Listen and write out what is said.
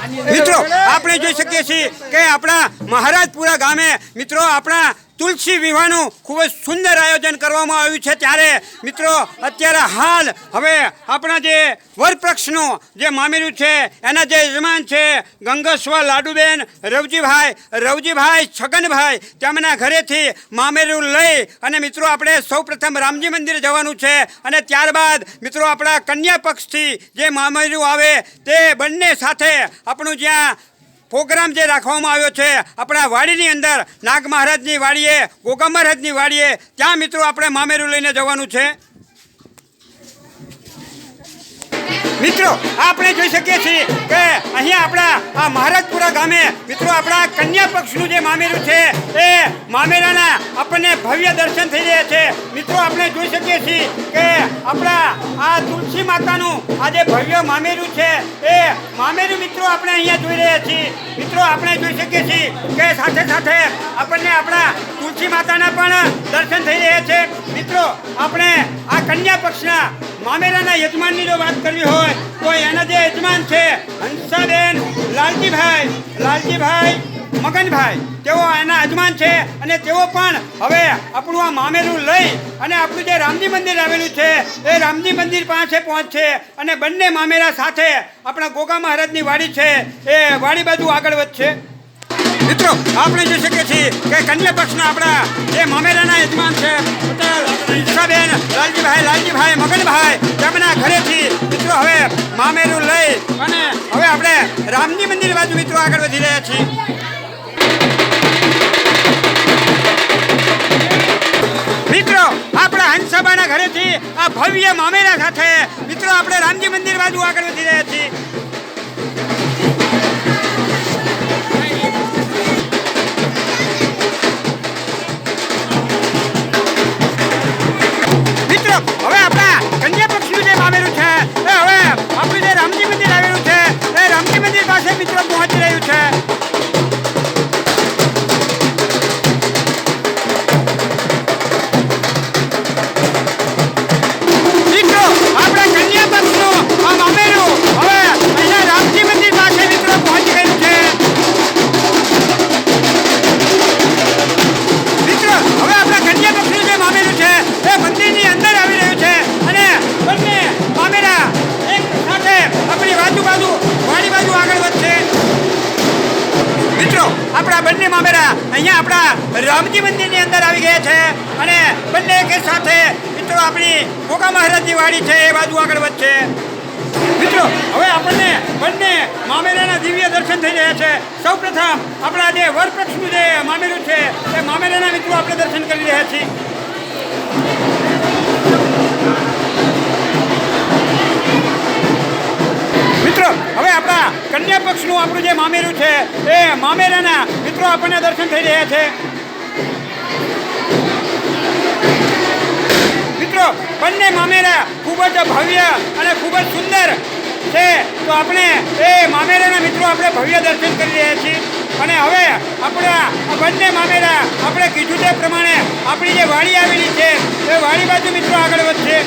મિત્રો આપણે જોઈ શકીએ છીએ કે આપણા મહારાજપુરા ગામે મિત્રો આપણા તુલસી વિવાહનું ખૂબ જ સુંદર આયોજન કરવામાં આવ્યું છે। ત્યારે મિત્રો અત્યારે હાલ હવે આપણા જે વરપક્ષનું જે મામેરું છે એના જે યજમાન છે ગંગસ્વા લાડુબેન રવજીભાઈ છગનભાઈ તેમના ઘરેથી મામેરું લઈ અને મિત્રો આપણે સૌપ્રથમ રામજી મંદિર જવાનું છે અને ત્યારબાદ મિત્રો આપણા કન્યા પક્ષથી જે મામેરું આવે તે બંને સાથે આપણું જ્યાં પ્રોગ્રામ જે રાખવામાં આવ્યો છે આપણા વાડીની અંદર નાગ મહારાજની વાડીએ ગોગા મહારાજની વાડીએ ત્યાં મિત્રો આપણે મામેરું લઈને જવાનું છે। મિત્રો આપણે જોઈ શકીએ છીએ કે અહીંયા આપણા આ મહારાજપુરા ગામે મિત્રો આપણા કન્યા પક્ષનું જે મામેરું છે એ મામેરાના આપણને ભવ્ય દર્શન થઈ રહ્યા છે। મિત્રો આપણે જોઈ શકીએ છીએ કે આપણા આ તુલસી માતાનું આ જે ભવ્ય મામેરું છે એ મામેરું મિત્રો આપણે અહીંયા જોઈ રહ્યા છીએ। મિત્રો આપણે જોઈ શકીએ છીએ કે સાથે સાથે આપણને આપણા તુલસી માતાના પણ દર્શન થઈ રહ્યા છે। મિત્રો આપણે આ કન્યા પક્ષના મામેરાના યજમાનની જો વાત કરવી હોય તો એના જે યજમાન છે હંસાબેન લાલજીભાઈ મગનભાઈ તેઓ એના યજમાન છે અને તેઓ પણ હવે આપણું આ મામેરું લઈ અને આપણું જે રામજી મંદિર આવેલું છે એ રામજી મંદિર પાસે પહોંચશે અને બંને મામેરા સાથે આપણા ગોગા મહારાજની વાડી છે એ વાડી બાજુ આગળ વધશે। મિત્રો આપણે જોઈ શકીએ છીએ કે કન્યા પક્ષના આપણા જે મામેરાના યજમાન છે હંસાબેન લાલજીભાઈ મગનભાઈ તેમના ઘરેથી મિત્રો હવે મામેરું લઈ અને હવે આપણે રામજી મંદિર બાજુ મિત્રો આગળ વધી રહ્યા છીએ। મિત્રો આપણા હંસાબાના ઘરેથી આ ભવ્ય મામેરા સાથે મિત્રો આપણે રામજી મંદિર બાજુ આગળ વધી રહ્યા છીએ। મિત્રો હવે આપણા કન્યા પક્ષનું જે મામેરું છે એ હવે આપણું જે રામજી મંદિર આવેલું છે એ રામજી મંદિર પાસે મિત્રો પહોંચી રહ્યું છે। મિત્રો આપણા કન્યા પક્ષનું આ મામેરું હવે અહીંયા રામજી મંદિર પાસે મિત્રો પહોંચી ગયું છે। મિત્રો હવે આપણા કન્યા પક્ષનું જે મામેરું છે એ મંદિરની અંદર આવી રહ્યું છે અને બંને મામેરા એક સાથે આપણી વાડી બાજુ આગળ વધશે। મિત્રો આપણા બંને મામેરા અહીંયા આપણા રામજી મંદિરની અંદર આવી ગયા છે અને બંને એક સાથે મિત્રો આપણી ગોગા મહારાજની વાડી છે એ બાજુ આગળ વધશે। મિત્રો હવે આપણને બંને મામેરાના દિવ્ય દર્શન થઈ રહ્યા છે। સૌપ્રથમ આપણા જે વરપક્ષનું જે મામેરું છે એ મામેરાના મિત્રો આપણે દર્શન કરી રહ્યા છીએ। મિત્રો હવે આપણા કન્યા પક્ષનું આપણું જે મામેરું છે એ મામેરાના મિત્રો આપણને દર્શન થઈ રહ્યા છે। મિત્રો બંને મામેરા ખૂબ જ ભવ્ય અને ખૂબ જ સુંદર છે તો આપણે એ મામેરાના મિત્રો આપણે ભવ્ય દર્શન કરી રહ્યા છીએ અને હવે આપણા બંને મામેરા આપણે કીધું તે પ્રમાણે આપણી જે વાડી આવેલી છે એ વાડી બાજુ મિત્રો આગળ વધશે।